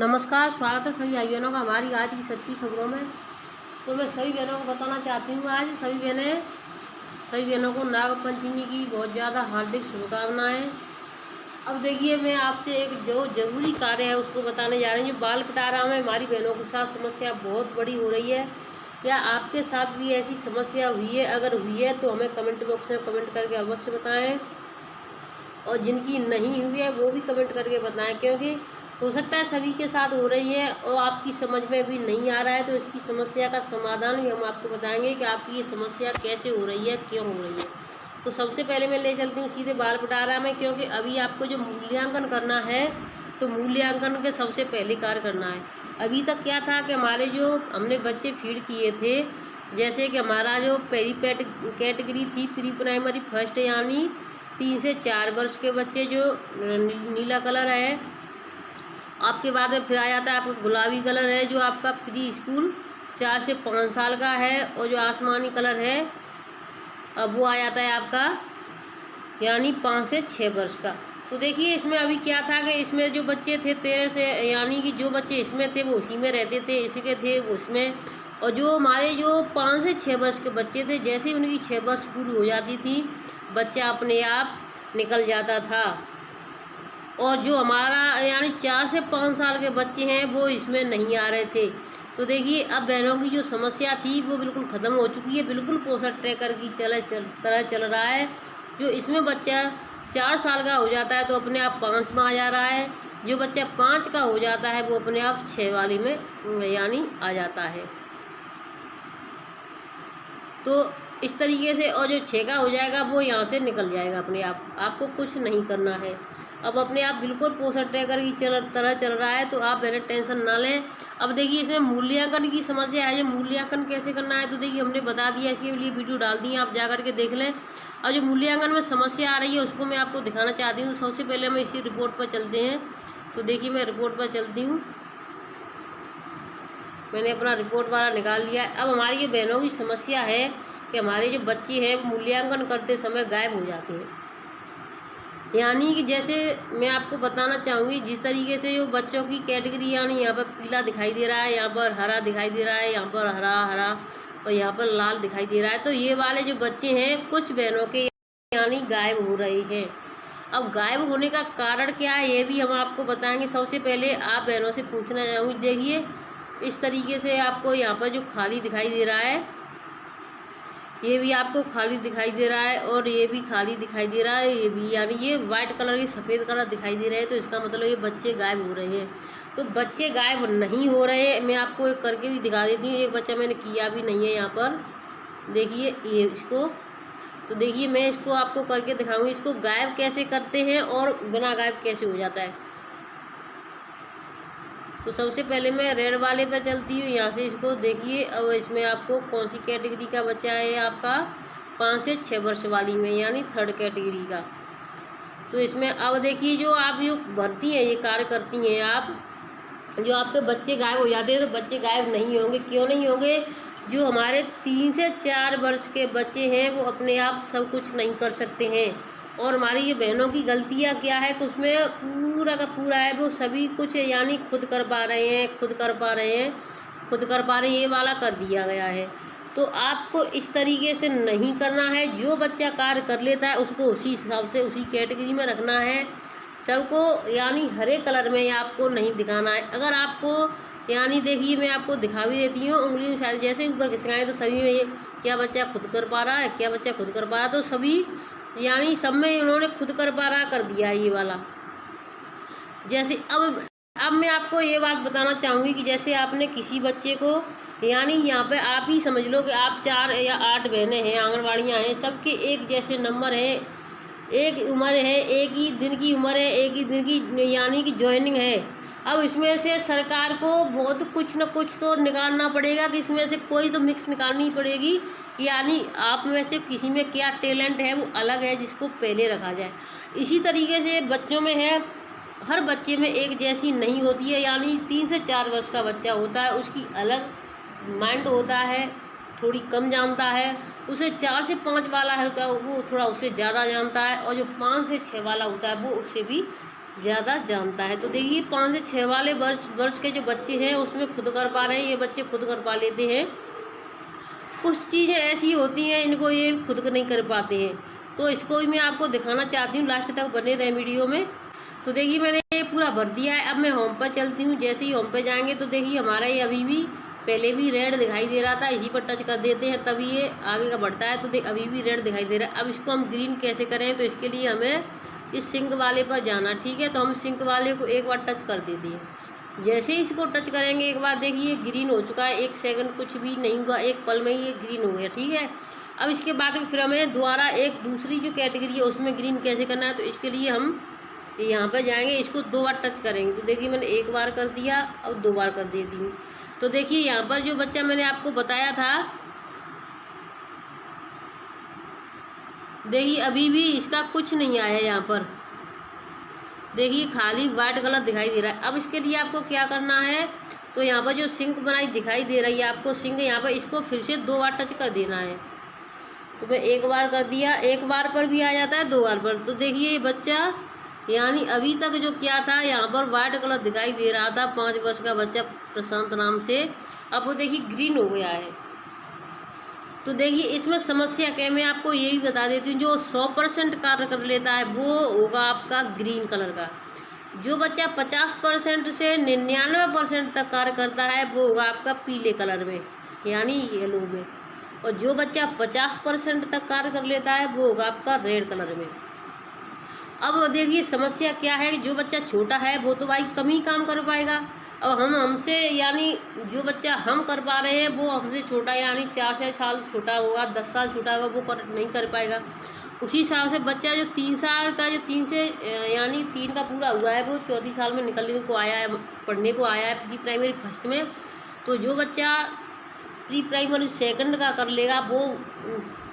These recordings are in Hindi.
नमस्कार, स्वागत है सभी भाई बहनों का हमारी आज की सच्ची खबरों में। तो मैं सभी बहनों को बताना चाहती हूँ, आज सभी बहनों को नाग पंचमी की बहुत ज़्यादा हार्दिक शुभकामनाएं। अब देखिए, मैं आपसे एक जो ज़रूरी कार्य है उसको बताने जा रही हूँ। जो बाल कटारा में हमारी बहनों के साथ समस्या बहुत बड़ी हो रही है। क्या आपके साथ भी ऐसी समस्या हुई है? अगर हुई है तो हमें कमेंट बॉक्स में कमेंट करके अवश्य बताएँ, और जिनकी नहीं हुई है वो भी कमेंट करके बताएं, क्योंकि हो सकता है सभी के साथ हो रही है और आपकी समझ में भी नहीं आ रहा है। तो इसकी समस्या का समाधान भी हम आपको बताएंगे कि आपकी ये समस्या कैसे हो रही है, क्यों हो रही है। तो सबसे पहले मैं ले चलती हूँ सीधे बाल कटारा में, क्योंकि अभी आपको जो मूल्यांकन करना है, तो मूल्यांकन के सबसे पहले कार्य करना है। अभी तक क्या था कि हमारे जो हमने बच्चे फीड किए थे, जैसे कि हमारा जो पहली कैटेगरी थी प्री प्राइमरी फर्स्ट, यानी 3 से 4 वर्ष के बच्चे, जो नीला कलर है। आपके बाद में फिर आ जाता है आपका गुलाबी कलर है, जो आपका प्री स्कूल 4 से 5 साल का है। और जो आसमानी कलर है, अब वो आ जाता है आपका यानी 5 से 6 वर्ष का। तो देखिए, इसमें अभी क्या था कि इसमें जो बच्चे थे 13 से, यानी कि जो बच्चे इसमें थे वो उसी में रहते थे, इसी के थे वो उसमें। और जो हमारे जो 5 से 6 वर्ष के बच्चे थे, जैसे ही उनकी 6 वर्ष पूरी हो जाती थी, बच्चा अपने आप निकल जाता था। और जो हमारा यानी 4 से 5 साल के बच्चे हैं वो इसमें नहीं आ रहे थे। तो देखिए, अब बहनों की जो समस्या थी वो बिल्कुल ख़त्म हो चुकी है। बिल्कुल पोषण ट्रैकर की तरह चल रहा है। जो इसमें बच्चा 4 साल का हो जाता है तो अपने आप 5 में आ जा रहा है। जो बच्चा 5 का हो जाता है वो अपने आप 6 वाली में यानी आ जाता है। तो इस तरीके से, और जो 6 का हो जाएगा वो यहाँ से निकल जाएगा अपने आप, आपको कुछ नहीं करना है। अब अपने आप बिल्कुल पोषण ट्रैकर की तरह चल रहा है, तो आप मेरे टेंशन ना लें। अब देखिए, इसमें मूल्यांकन की समस्या है। जो मूल्यांकन कैसे करना है, तो देखिए हमने बता दिया, इसके लिए वीडियो डाल दी है, आप जा करके देख लें। और जो मूल्यांकन में समस्या आ रही है उसको मैं आपको दिखाना चाहती हूँ। सबसे पहले हम इसी रिपोर्ट पर चलते हैं। तो देखिए, मैं रिपोर्ट पर चलती हूँ। मैंने अपना रिपोर्ट वाला निकाल लिया है। अब हमारी जो बहनों की समस्या है कि हमारे जो बच्चे हैं मूल्यांकन करते समय गायब हो जाते हैं। यानी कि जैसे मैं आपको बताना चाहूँगी, जिस तरीके से जो बच्चों की कैटेगरी, यानी यहाँ पर पीला दिखाई दे रहा है, यहाँ पर हरा दिखाई दे रहा है, यहाँ पर हरा हरा, और यहाँ पर लाल दिखाई दे रहा है। तो ये वाले जो बच्चे हैं कुछ बहनों के यानी गायब हो रहे हैं। अब गायब होने का कारण क्या है ये भी हम आपको बताएंगे। सबसे पहले आप बहनों से पूछना चाहूँगी, देखिए इस तरीके से आपको यहाँ पर जो खाली दिखाई दे रहा है, ये भी आपको खाली दिखाई दे रहा है, और ये भी खाली दिखाई दे रहा है, ये भी, यानी ये वाइट कलर, ये सफ़ेद कलर दिखाई दे रहे हैं। तो इसका मतलब ये बच्चे गायब हो रहे हैं। तो बच्चे गायब नहीं हो रहे हैं, मैं आपको एक करके भी दिखा देती हूँ। एक बच्चा मैंने किया भी नहीं है यहाँ पर, देखिए ये इसको। तो देखिए, मैं इसको आपको करके दिखाऊंगी, इसको गायब कैसे करते हैं और बिना गायब कैसे हो जाता है। तो सबसे पहले मैं रेड वाले पे चलती हूँ, यहाँ से इसको देखिए। अब इसमें आपको कौन सी कैटेगरी का बच्चा है, आपका 5 से 6 वर्ष वाली में, यानी 3rd कैटेगरी का। तो इसमें अब देखिए, जो आप जो भर्ती हैं, ये कार्य करती हैं आप, जो आपके बच्चे गायब हो जाते हैं, तो बच्चे गायब नहीं होंगे। क्यों नहीं होंगे? जो हमारे 3 से 4 वर्ष के बच्चे हैं वो अपने आप सब कुछ नहीं कर सकते हैं। और हमारी ये बहनों की गलतियाँ क्या है कि उसमें पूरा का पूरा है वो सभी कुछ यानी खुद कर पा रहे हैं, खुद कर पा रहे हैं, ये वाला कर दिया गया है। तो आपको इस तरीके से नहीं करना है। जो बच्चा कार्य कर लेता है उसको उसी हिसाब से उसी कैटेगरी में रखना है सबको, यानी हरे कलर में आपको नहीं दिखाना है। अगर आपको यानी देखिए, मैं आपको दिखा भी देती हूँ उंगली में, शायद जैसे ऊपर खिसकाएँ तो सभी में ये क्या बच्चा खुद कर पा रहा है, क्या बच्चा खुद कर पा रहा है, तो सभी यानी सब में उन्होंने खुद कर पा रहा कर दिया है ये वाला। जैसे अब मैं आपको ये बात बताना चाहूँगी कि जैसे आपने किसी बच्चे को, यानी यहाँ पे आप ही समझ लो कि आप 4 या 8 बहनें हैं, आंगनवाड़ियाँ हैं, सबके एक जैसे नंबर हैं, एक उम्र है, एक ही दिन की उम्र है, एक ही दिन की यानी कि ज्वाइनिंग है। अब इसमें से सरकार को बहुत कुछ न कुछ तो निकालना पड़ेगा कि इसमें से कोई तो मिक्स निकालनी पड़ेगी, यानी आप में से किसी में क्या टैलेंट है वो अलग है, जिसको पहले रखा जाए। इसी तरीके से बच्चों में है, हर बच्चे में एक जैसी नहीं होती है। यानी 3 से 4 वर्ष का बच्चा होता है, उसकी अलग माइंड होता है, थोड़ी कम जानता है। उसे 4 से 5 वाला होता है वो थोड़ा उससे ज़्यादा जानता है, और जो 5 से 6 वाला होता है वो उससे भी ज़्यादा जानता है। तो देखिए 5 से 6 वाले वर्ष के जो बच्चे हैं उसमें खुद कर पा रहे हैं, ये बच्चे खुद कर पा लेते हैं। कुछ चीज़ें ऐसी होती हैं इनको ये खुद नहीं कर पाते हैं, तो इसको भी मैं आपको दिखाना चाहती हूँ, लास्ट तक बने रहे वीडियो में। तो देखिए मैंने ये पूरा भर दिया है। अब मैं होम पर चलती हूँ। जैसे ही होम पर जाएंगे तो देखिए हमारा ये अभी भी पहले भी रेड दिखाई दे रहा था, इसी पर टच कर देते हैं तभी ये आगे का बढ़ता है। तो अभी भी रेड दिखाई दे रहा है। अब इसको हम ग्रीन कैसे करें, तो इसके लिए हमें इस सिंक वाले पर जाना, ठीक है। तो हम सिंक वाले को एक बार टच कर देते हैं। जैसे ही इसको टच करेंगे एक बार देखिए ग्रीन हो चुका है, 1 सेकंड कुछ भी नहीं हुआ, एक पल में ही ये ग्रीन हो गया, ठीक है। अब इसके बाद में फिर हमें दोबारा एक दूसरी जो कैटेगरी है उसमें ग्रीन कैसे करना है, तो इसके लिए हम यहाँ पर जाएंगे, इसको 2 बार टच करेंगे। तो देखिए मैंने 1 बार कर दिया, अब 2 बार कर देती हूँ। तो देखिए यहाँ पर जो बच्चा मैंने आपको बताया था, देखिए अभी भी इसका कुछ नहीं आया यहाँ पर, देखिए खाली वाइट कलर दिखाई दे रहा है। अब इसके लिए आपको क्या करना है, तो यहाँ पर जो सिंक बनाई दिखाई दे रही है आपको सिंक, यहाँ पर इसको फिर से 2 बार टच कर देना है। तो मैं 1 बार कर दिया, 1 बार पर भी आ जाता है, 2 बार पर। तो देखिए ये बच्चा यानी अभी तक जो क्या था यहाँ पर वाइट कलर दिखाई दे रहा था, 5 वर्ष का बच्चा प्रशांत नाम से, अब वो देखिए ग्रीन हो गया है। तो देखिए इसमें समस्या क्या है मैं आपको यही बता देती हूँ, जो 100% कार्य कर लेता है वो होगा आपका ग्रीन कलर का। जो बच्चा 50% से 99% तक कार्य करता है वो होगा आपका पीले कलर में यानी येलो में। और जो बच्चा 50% तक कार्य कर लेता है वो होगा आपका रेड कलर में। अब देखिए समस्या क्या है, जो बच्चा छोटा है वो तो भाई कम ही काम कर पाएगा। अब हमसे यानी जो बच्चा हम कर पा रहे हैं वो हमसे छोटा यानी 4 साल छोटा होगा, 10 साल छोटा होगा, वो नहीं कर पाएगा। उसी हिसाब से बच्चा जो 3 साल का, जो 3 से यानी 3 का पूरा हुआ है वो 4थी साल में निकलने को आया है, पढ़ने को आया है प्री प्राइमरी फर्स्ट में। तो जो बच्चा प्री प्राइमरी सेकंड का कर लेगा वो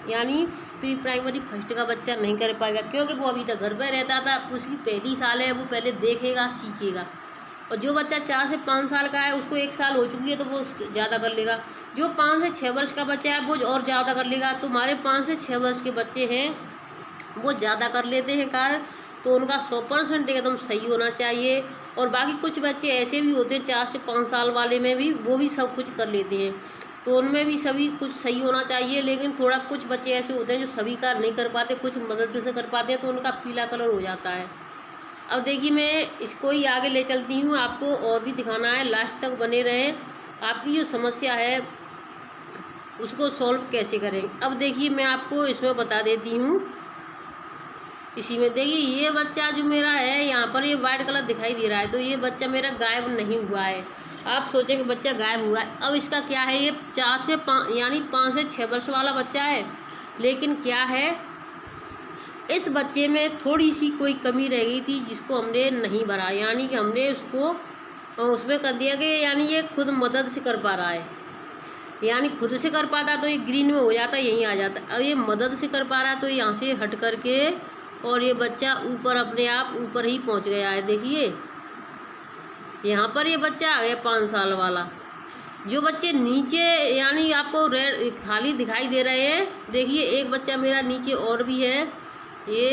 यानी प्री प्राइमरी फर्स्ट का बच्चा नहीं कर पाएगा, क्योंकि वो अभी तक घर पर रहता था, उसकी पहली साल है, वो पहले देखेगा सीखेगा। और जो बच्चा 4 से 5 साल का है उसको 1 साल हो चुकी है तो वो ज़्यादा कर लेगा। जो 5 से 6 वर्ष का बच्चा है वो और ज़्यादा कर लेगा। तो हमारे 5 से 6 वर्ष के बच्चे हैं वो ज़्यादा कर लेते हैं कार्य, तो उनका 100% एकदम सही होना चाहिए। और बाकी कुछ बच्चे ऐसे भी होते हैं 4 से 5 साल वाले में भी वो भी सब कुछ कर लेते हैं, तो उनमें भी सभी कुछ सही होना चाहिए। लेकिन थोड़ा कुछ बच्चे ऐसे होते हैं जो सभी कार्य नहीं कर पाते, कुछ मदद से कर पाते हैं, तो उनका पीला कलर हो जाता है। अब देखिए मैं इसको ही आगे ले चलती हूँ, आपको और भी दिखाना है, लास्ट तक बने रहें। आपकी जो समस्या है उसको सॉल्व कैसे करें, अब देखिए मैं आपको इसमें बता देती हूँ। इसी में देखिए ये बच्चा जो मेरा है यहाँ पर ये वाइट कलर दिखाई दे रहा है, तो ये बच्चा मेरा गायब नहीं हुआ है। आप सोचेंगे बच्चा गायब हुआ है, अब इसका क्या है, ये 4 से 5 यानी 5 से 6 वर्ष वाला बच्चा है। लेकिन क्या है, इस बच्चे में थोड़ी सी कोई कमी रह गई थी जिसको हमने नहीं भरा, यानी कि हमने उसको उसमें कर दिया कि यानी ये खुद मदद से कर पा रहा है, यानी खुद से कर पाता तो ये ग्रीन में हो जाता, यहीं आ जाता। अब ये मदद से कर पा रहा है तो यहाँ से हट करके और ये बच्चा ऊपर अपने आप ऊपर ही पहुँच गया है। देखिए यहाँ पर ये बच्चा आ गया 5 साल वाला। जो बच्चे नीचे यानी आपको रेड खाली दिखाई दे रहे हैं, देखिए एक बच्चा मेरा नीचे और भी है, ये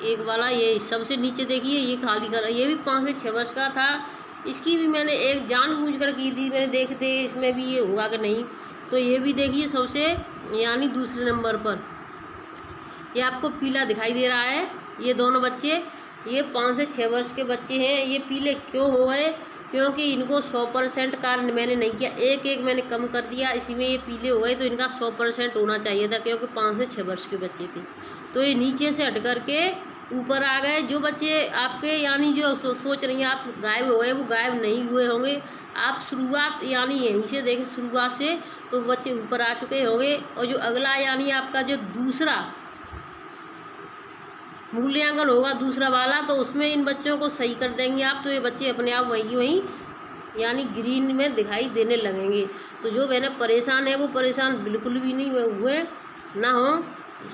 एक वाला ये सबसे नीचे देखिए ये खाली कर, ये भी 5 से 6 वर्ष का था। इसकी भी मैंने एक जानबूझ कर की थी, मैंने देखते इसमें भी ये होगा कि नहीं। तो ये भी देखिए सबसे यानी दूसरे नंबर पर ये आपको पीला दिखाई दे रहा है। ये दोनों बच्चे ये 5 से 6 वर्ष के बच्चे हैं। ये पीले क्यों हो गए, क्योंकि इनको 100% कार्य मैंने नहीं किया, एक मैंने कम कर दिया, इसी में ये पीले हो गए। तो इनका 100% होना चाहिए था, क्योंकि 5 से 6 वर्ष के बच्चे थे। तो ये नीचे से हट करके ऊपर आ गए। जो बच्चे आपके यानी जो सोच रही हैं आप गायब हो गए, वो गायब नहीं हुए होंगे। आप शुरुआत यानी यहीं से देखें शुरुआत से, तो बच्चे ऊपर आ चुके होंगे। और जो अगला यानी आपका जो दूसरा मूल्यांकन होगा दूसरा वाला, तो उसमें इन बच्चों को सही कर देंगे आप, तो ये बच्चे अपने आप वहीं यानी ग्रीन में दिखाई देने लगेंगे। तो जो बहनें परेशान है वो परेशान बिल्कुल भी नहीं हुए ना हो,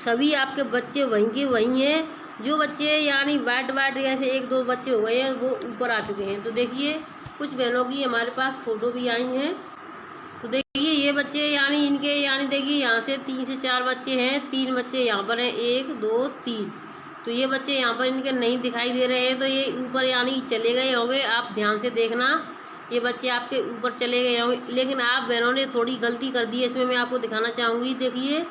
सभी आपके बच्चे वहीं के वहीं हैं। जो बच्चे यानी वाइट ऐसे 1-2 बच्चे हो गए हैं वो ऊपर आ चुके हैं। तो देखिए कुछ बहनों की हमारे पास फ़ोटो भी आई हैं। तो देखिए ये बच्चे यानी इनके यानी देखिए यहाँ से 3 से 4 बच्चे हैं, 3 बच्चे यहाँ पर हैं, 1 2 3। तो ये बच्चे यहाँ पर इनके नहीं दिखाई दे रहे हैं, तो ये ऊपर यानी चले गए होंगे। आप ध्यान से देखना, ये बच्चे आपके ऊपर चले गए होंगे, लेकिन आप बहनों ने थोड़ी गलती कर दी है। इसमें मैं आपको दिखाना चाहूँगी। देखिए,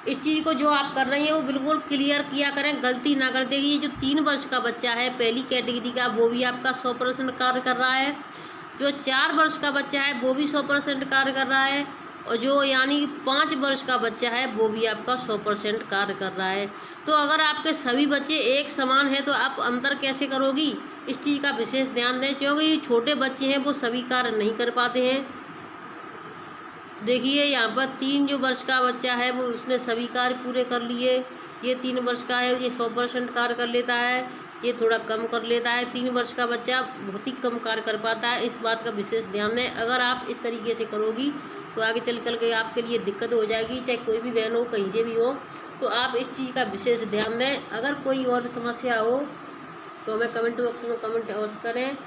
इस चीज़ को जो आप कर रही हैं वो बिल्कुल क्लियर किया करें, गलती ना कर देगी। ये जो 3 वर्ष का बच्चा है पहली कैटेगरी का, वो भी आपका 100% कार्य कर रहा है। जो 4 वर्ष का बच्चा है वो भी 100% कार्य कर रहा है, और जो यानी 5 वर्ष का बच्चा है वो भी आपका 100% कार्य कर रहा है। तो अगर आपके सभी बच्चे एक समान हैं तो आप अंतर कैसे करोगी? इस चीज़ का विशेष ध्यान दें, क्योंकि ये छोटे बच्चे हैं वो सभी कार्य नहीं कर पाते हैं। देखिए, यहाँ पर 3 जो वर्ष का बच्चा है वो उसने सभी कार्य पूरे कर लिए। ये 3 वर्ष का है, ये 100% कार्य कर लेता है, ये थोड़ा कम कर लेता है। 3 वर्ष का बच्चा बहुत ही कम कार्य कर पाता है। इस बात का विशेष ध्यान दें। अगर आप इस तरीके से करोगी तो आगे चल के आपके लिए दिक्कत हो जाएगी, चाहे कोई भी बहन हो, कहीं से भी हो। तो आप इस चीज़ का विशेष ध्यान दें। अगर कोई और समस्या हो तो हमें कमेंट बॉक्स में कमेंट अवश्य करें,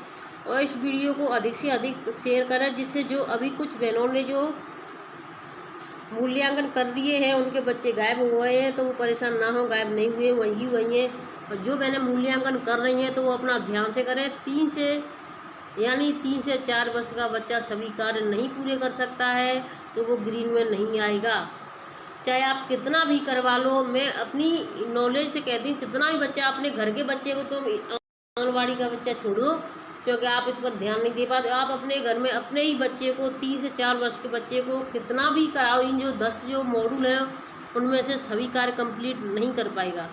और इस वीडियो को अधिक से अधिक शेयर करें, जिससे जो अभी कुछ बहनों ने जो मूल्यांकन कर लिए हैं उनके बच्चे गायब हो गए हैं, तो वो परेशान ना हो, गायब नहीं हुए, वही हैं। और जो बहनें मूल्यांकन कर रही हैं तो वो अपना ध्यान से करें। 3 से 4 वर्ष का बच्चा सभी कार्य नहीं पूरे कर सकता है तो वो ग्रीन में नहीं आएगा। चाहे आप कितना भी करवा लो, मैं अपनी नॉलेज से कहती हूँ, कितना भी बच्चा, अपने घर के बच्चे को तो आंगनबाड़ी का बच्चा छोड़ दो, क्योंकि आप इस पर ध्यान नहीं दे पाते। आप अपने घर में अपने ही बच्चे को, 3 से 4 वर्ष के बच्चे को कितना भी कराओ, इन जो 10 जो मॉड्यूल हैं उनमें से सभी कार्य कंप्लीट नहीं कर पाएगा।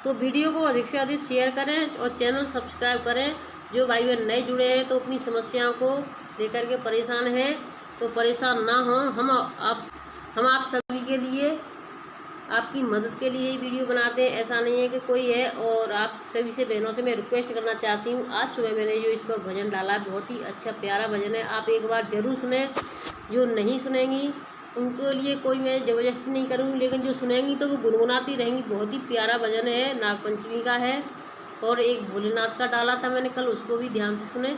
तो वीडियो को अधिक से अधिक शेयर करें और चैनल सब्सक्राइब करें। जो भाई बहन नए जुड़े हैं तो अपनी समस्याओं को लेकर के परेशान हैं तो परेशान ना हो। हम आप सभी के लिए, आपकी मदद के लिए ही वीडियो बनाते हैं, ऐसा नहीं है कि कोई है। और आप सभी से, बहनों से मैं रिक्वेस्ट करना चाहती हूँ, आज सुबह मैंने जो इस पर भजन डाला है बहुत ही अच्छा प्यारा भजन है, आप एक बार ज़रूर सुने। जो नहीं सुनेंगी उनके लिए कोई मैं ज़बरदस्ती नहीं करूँगी, लेकिन जो सुनेंगी तो वो गुनगुनाती रहेंगी। बहुत ही प्यारा भजन है, नागपंचमी का है। और एक भोलेनाथ का डाला था मैंने कल, उसको भी ध्यान से सुने।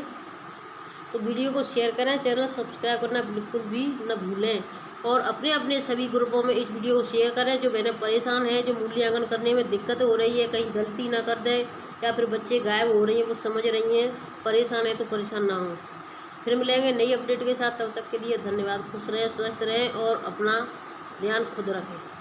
तो वीडियो को शेयर करें, चैनल सब्सक्राइब करना बिल्कुल भी न भूलें, और अपने अपने सभी ग्रुपों में इस वीडियो को शेयर करें। जो बहनें परेशान हैं, जो मूल्यांकन करने में दिक्कत हो रही है, कहीं गलती ना कर दें, या फिर बच्चे गायब हो रही हैं, वो समझ रही हैं, परेशान है तो परेशान ना हो। फिर मिलेंगे नई अपडेट के साथ, तब तक के लिए धन्यवाद। खुश रहें, स्वस्थ रहें और अपना ध्यान खुद रखें।